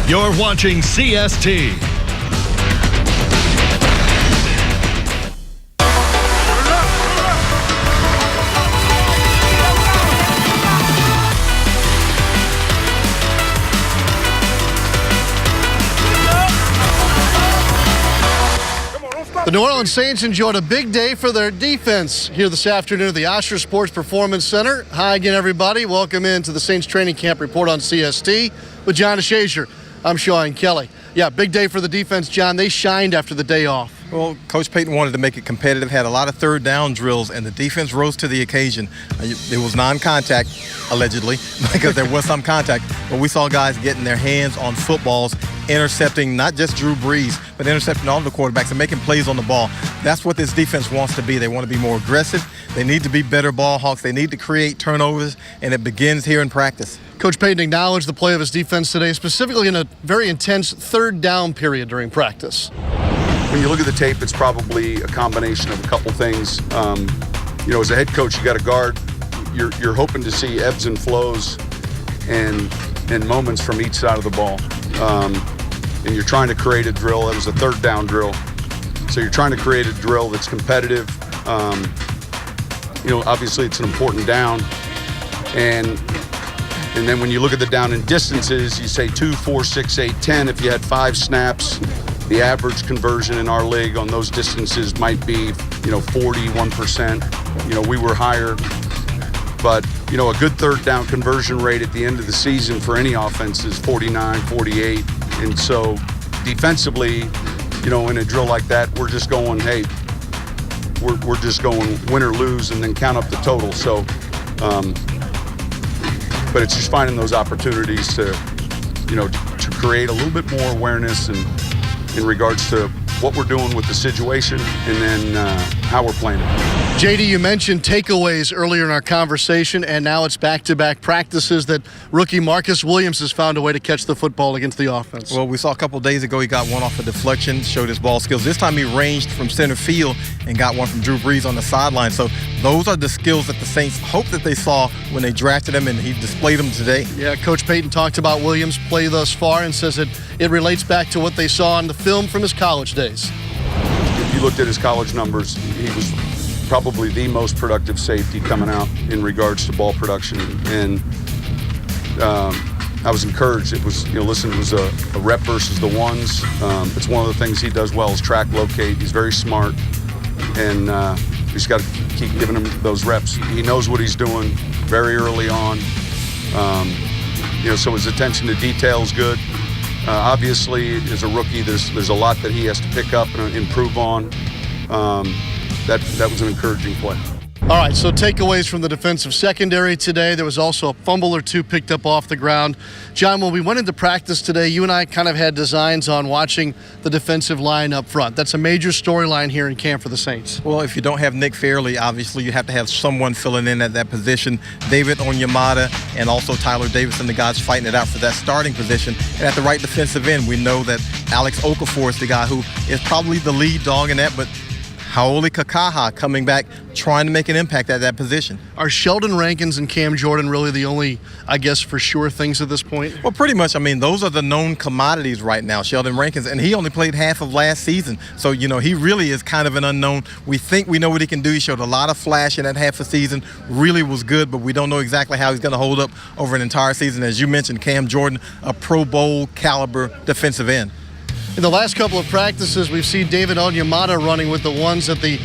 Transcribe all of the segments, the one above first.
You're watching CST. The New Orleans Saints enjoyed a big day for their defense here this afternoon at the Osher Sports Performance Center. Hi again, everybody. Welcome into the Saints Training Camp Report on CST with John DeShazier. I'm Sean Kelly. Yeah, big day for the defense, John. They shined after the day off. Well, Coach Payton wanted to make it competitive, had a lot of third down drills, and the defense rose to the occasion. It was non-contact, allegedly, because there was some contact, but we saw guys getting their hands on footballs, intercepting not just Drew Brees, but intercepting all the quarterbacks and making plays on the ball. That's what this defense wants to be. They want to be more aggressive. They need to be better ball hawks. They need to create turnovers, and it begins here in practice. Coach Payton acknowledged the play of his defense today, specifically in a very intense third down period during practice. When you look at the tape, it's probably a combination of a couple things. As a head coach, you got to guard. You're hoping to see ebbs and flows and moments from each side of the ball. And you're trying to create a drill. It was a third down drill. So you're trying to create a drill that's competitive. Obviously it's an important down. And then when you look at the down and distances, you say 2, 4, 6, 8, 10. If you had 5 snaps, the average conversion in our league on those distances might be, 41%. We were higher. But, a good third down conversion rate at the end of the season for any offense is 49, 48. And so defensively, in a drill like that, we're just going, hey, we're just going win or lose and then count up the total. So, but it's just finding those opportunities to create a little bit more awareness and in regards to what we're doing with the situation and then how we're playing it. JD, you mentioned takeaways earlier in our conversation, and now it's back-to-back practices that rookie Marcus Williams has found a way to catch the football against the offense. Well, we saw a couple of days ago he got one off a deflection, showed his ball skills. This time he ranged from center field and got one from Drew Brees on the sideline. So those are the skills that the Saints hope that they saw when they drafted him, and he displayed them today. Yeah, Coach Payton talked about Williams' play thus far and says it relates back to what they saw on the film from his college days. If you looked at his college numbers, he was probably the most productive safety coming out in regards to ball production. And I was encouraged. It was, it was a rep versus the ones. It's one of the things he does well is track locate. He's very smart. And we just got to keep giving him those reps. He knows what he's doing very early on. So his attention to detail is good. Obviously, as a rookie, there's a lot that he has to pick up and improve on. That was an encouraging play. All right, so takeaways from the defensive secondary today. There was also a fumble or two picked up off the ground. John, when we went into practice today, you and I kind of had designs on watching the defensive line up front. That's a major storyline here in camp for the Saints. Well, if you don't have Nick Fairley, obviously you have to have someone filling in at that position. David Onyemata and also Tyler Davison, the guys fighting it out for that starting position. And at the right defensive end, we know that Alex Okafor is the guy who is probably the lead dog in that, but Haoli Kakaha coming back, trying to make an impact at that position. Are Sheldon Rankins and Cam Jordan really the only, for sure things at this point? Well, pretty much. Those are the known commodities right now, Sheldon Rankins, and he only played half of last season. So, he really is kind of an unknown. We think we know what he can do. He showed a lot of flash in that half a season, really was good, but we don't know exactly how he's going to hold up over an entire season. As you mentioned, Cam Jordan, a Pro Bowl caliber defensive end. In the last couple of practices, we've seen David Onyemata running with the ones at the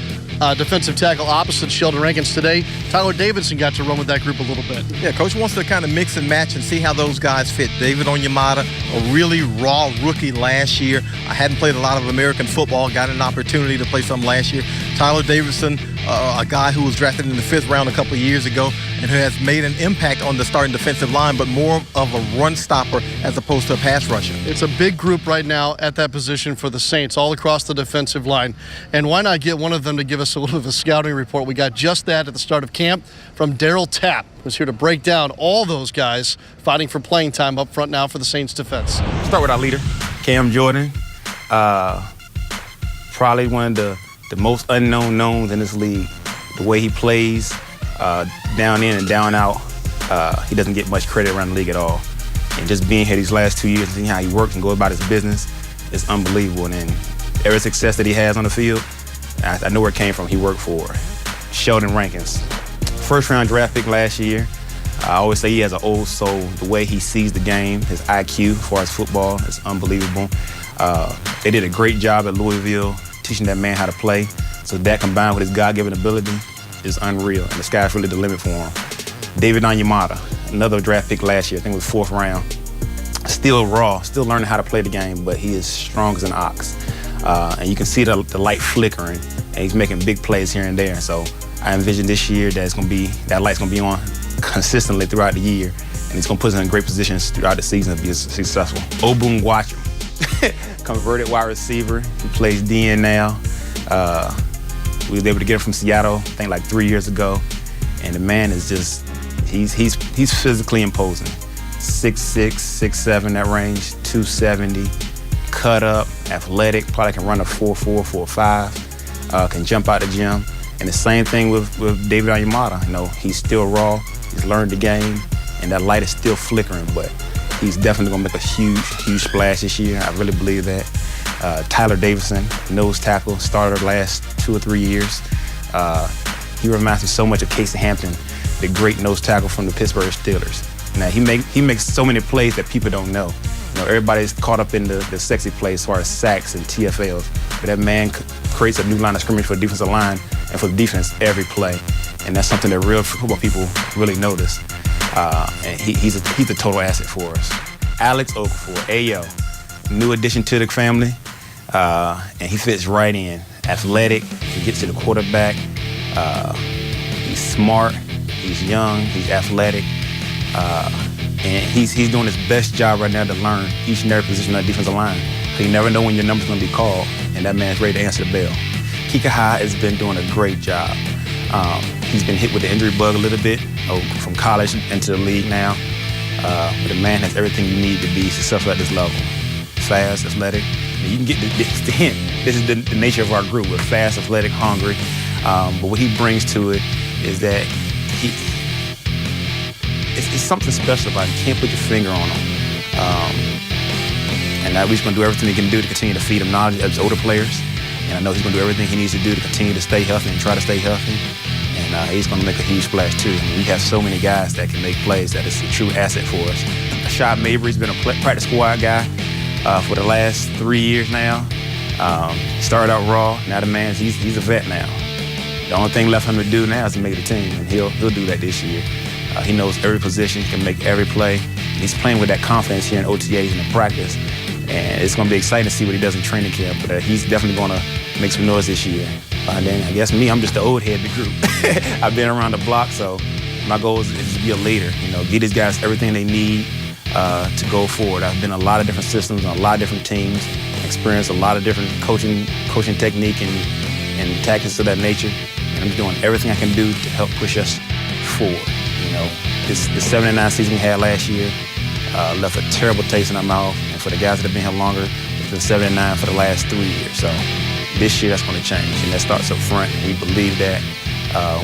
defensive tackle opposite Sheldon Rankins today. Tyler Davidson got to run with that group a little bit. Yeah, Coach wants to kind of mix and match and see how those guys fit. David Onyemata, a really raw rookie last year. I hadn't played a lot of American football, got an opportunity to play some last year. Tyler Davidson, a guy who was drafted in the 5th round a couple of years ago and who has made an impact on the starting defensive line, but more of a run stopper as opposed to a pass rusher. It's a big group right now at that position for the Saints, all across the defensive line. And why not get one of them to give us a little bit of a scouting report? We got just that at the start of camp from Daryl Tapp, who's here to break down all those guys fighting for playing time up front now for the Saints defense. Start with our leader, Cam Jordan. Probably one of the most unknown knowns in this league. The way he plays, down in and down out, he doesn't get much credit around the league at all. And just being here these last 2 years and seeing how he works and go about his business is unbelievable. And every success that he has on the field, I know where it came from. He worked for Sheldon Rankins. First-round draft pick last year. I always say he has an old soul. The way he sees the game, his IQ as far as football is unbelievable. They did a great job at Louisville teaching that man how to play. So that combined with his God-given ability is unreal, and the sky's really the limit for him. David Onyemata, another draft pick last year, I think it was 4th round. Still raw, still learning how to play the game, but he is strong as an ox. And you can see the light flickering, and he's making big plays here and there. So I envision this year that light's gonna be on consistently throughout the year, and he's gonna put us in great positions throughout the season to be successful. Obun Watcham, converted wide receiver. He plays DN now. We was able to get him from Seattle, I think like 3 years ago, and the man is just, he's physically imposing. 6'6", 6'7", that range, 270, cut up, athletic, probably can run a 4.4, 4.5, can jump out the gym. And the same thing with David Onyemata. You know, he's still raw, he's learned the game, and that light is still flickering, but he's definitely gonna make a huge splash this year. I really believe that. Tyler Davison, nose tackle, started the last 2 or 3 years. He reminds me so much of Casey Hampton, the great nose tackle from the Pittsburgh Steelers. Now, he makes so many plays that people don't know. You know, everybody's caught up in the sexy plays as far as sacks and TFLs, but that man creates a new line of scrimmage for the defensive line and for the defense every play, and that's something that real football people really notice. And he's a total asset for us. Alex Okafor, Ayo, new addition to the family, and he fits right in. Athletic, he gets to the quarterback. He's smart, he's young, he's athletic. And he's doing his best job right now to learn each and every position on the defensive line. So you never know when your number's gonna be called, and that man's ready to answer the bell. Kikaha has been doing a great job. He's been hit with the injury bug a little bit, from college into the league now. But the man has everything you need to be successful at this level. Fast, athletic. You can get the hint. This is the nature of our group. We're fast, athletic, hungry. But what he brings to it is that it's something special about him. You can't put your finger on him. And now we're just going to do everything he can do to continue to feed him knowledge as older players. And I know he's going to do everything he needs to do to continue to stay healthy and try to stay healthy. And he's going to make a huge splash, too. I mean, we have so many guys that can make plays that it's a true asset for us. Rashad Mabry's been a practice squad guy for the last 3 years now. Started out raw. Now the man, he's a vet now. The only thing left for him to do now is to make the team, and he'll do that this year. He knows every position, can make every play. He's playing with that confidence here in OTAs and in practice. And it's going to be exciting to see what he does in training camp. But he's definitely going to make some noise this year. And then I guess I'm just the old head of the group. I've been around the block, so my goal is to be a leader. You know, get these guys everything they need to go forward. I've been in a lot of different systems on a lot of different teams, experienced a lot of different coaching technique and tactics of that nature. And I'm doing everything I can do to help push us forward. You know, the 7-9 season we had last year left a terrible taste in our mouth. And for the guys that have been here longer, it's been 7-9 for the last 3 years. So this year, that's going to change, and that starts up front. We believe that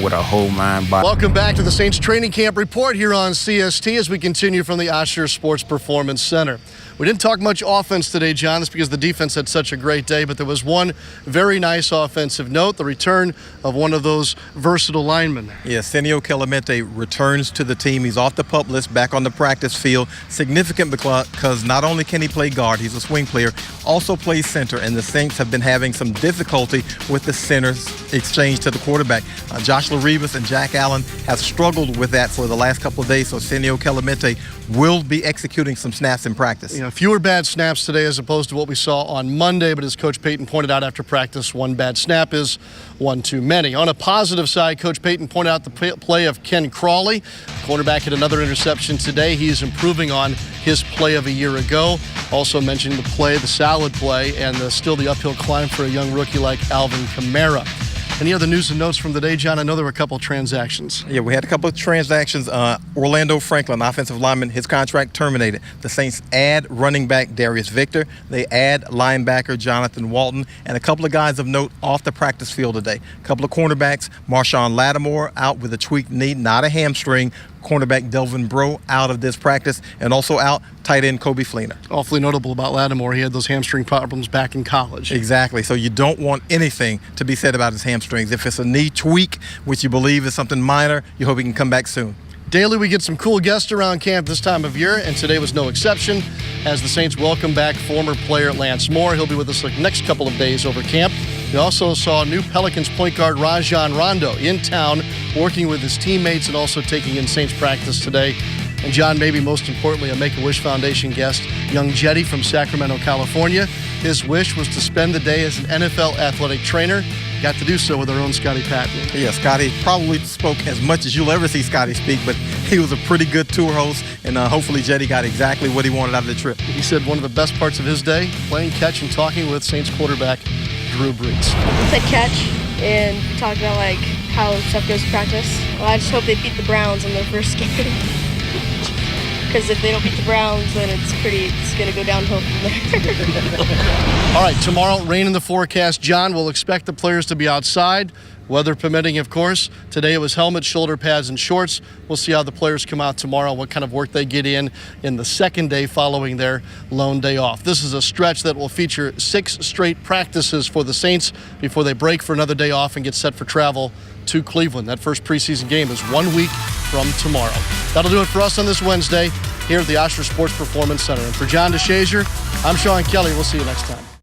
with our whole mind, body. Welcome back to the Saints Training Camp Report here on CST as we continue from the Osher Sports Performance Center. We didn't talk much offense today, John. That's because the defense had such a great day, but there was one very nice offensive note, the return of one of those versatile linemen. Yeah, Senio Clemente returns to the team. He's off the PUP list, back on the practice field. Significant because not only can he play guard, he's a swing player, also plays center, and the Saints have been having some difficulty with the center's exchange to the quarterback. Joshua Rivas and Jack Allen have struggled with that for the last couple of days, so Senio Clemente will be executing some snaps in practice. You know, fewer bad snaps today as opposed to what we saw on Monday, but as Coach Payton pointed out after practice, one bad snap is one too many. On a positive side, Coach Payton pointed out the play of Ken Crawley. The cornerback had another interception today. He's improving on his play of a year ago. Also mentioned the salad play, and still the uphill climb for a young rookie like Alvin Kamara. Any other news and notes from the day, John? I know there were a couple of transactions. Yeah, we had a couple of transactions. Orlando Franklin, offensive lineman, his contract terminated. The Saints add running back Darius Victor. They add linebacker Jonathan Walton, and a couple of guys of note off the practice field today. A couple of cornerbacks, Marshawn Lattimore out with a tweaked knee, not a hamstring. cornerback Delvin Breaux out of this practice, and also out tight end Kobe Fleener. Awfully notable about Lattimore, he had those hamstring problems back in college. Exactly. So you don't want anything to be said about his hamstrings. If it's a knee tweak, which you believe is something minor, you hope he can come back soon. Daily, we get some cool guests around camp this time of year, and today was no exception as the Saints welcome back former player Lance Moore. He'll be with us the next couple of days over camp. We also saw new Pelicans point guard Rajon Rondo in town working with his teammates and also taking in Saints practice today. And John, maybe most importantly, a Make-A-Wish Foundation guest, young Jetty from Sacramento, California. His wish was to spend the day as an NFL athletic trainer. Got to do so with our own Scotty Patton. Yeah, Scotty probably spoke as much as you'll ever see Scotty speak, but he was a pretty good tour host, and hopefully Jetty got exactly what he wanted out of the trip. He said one of the best parts of his day, playing catch and talking with Saints quarterback Drew Brees. We played catch and talked about like how stuff goes to practice. Well, I just hope they beat the Browns in their first game. Because if they don't beat the Browns, then it's going to go downhill from there. All right, tomorrow, rain in the forecast. John, we'll expect the players to be outside, weather permitting, of course. Today it was helmets, shoulder pads, and shorts. We'll see how the players come out tomorrow, what kind of work they get in the second day following their lone day off. This is a stretch that will feature 6 straight practices for the Saints before they break for another day off and get set for travel to Cleveland. That first preseason game is 1 week from tomorrow. That'll do it for us on this Wednesday here at the Osher Sports Performance Center. And for John DeShazier, I'm Sean Kelly. We'll see you next time.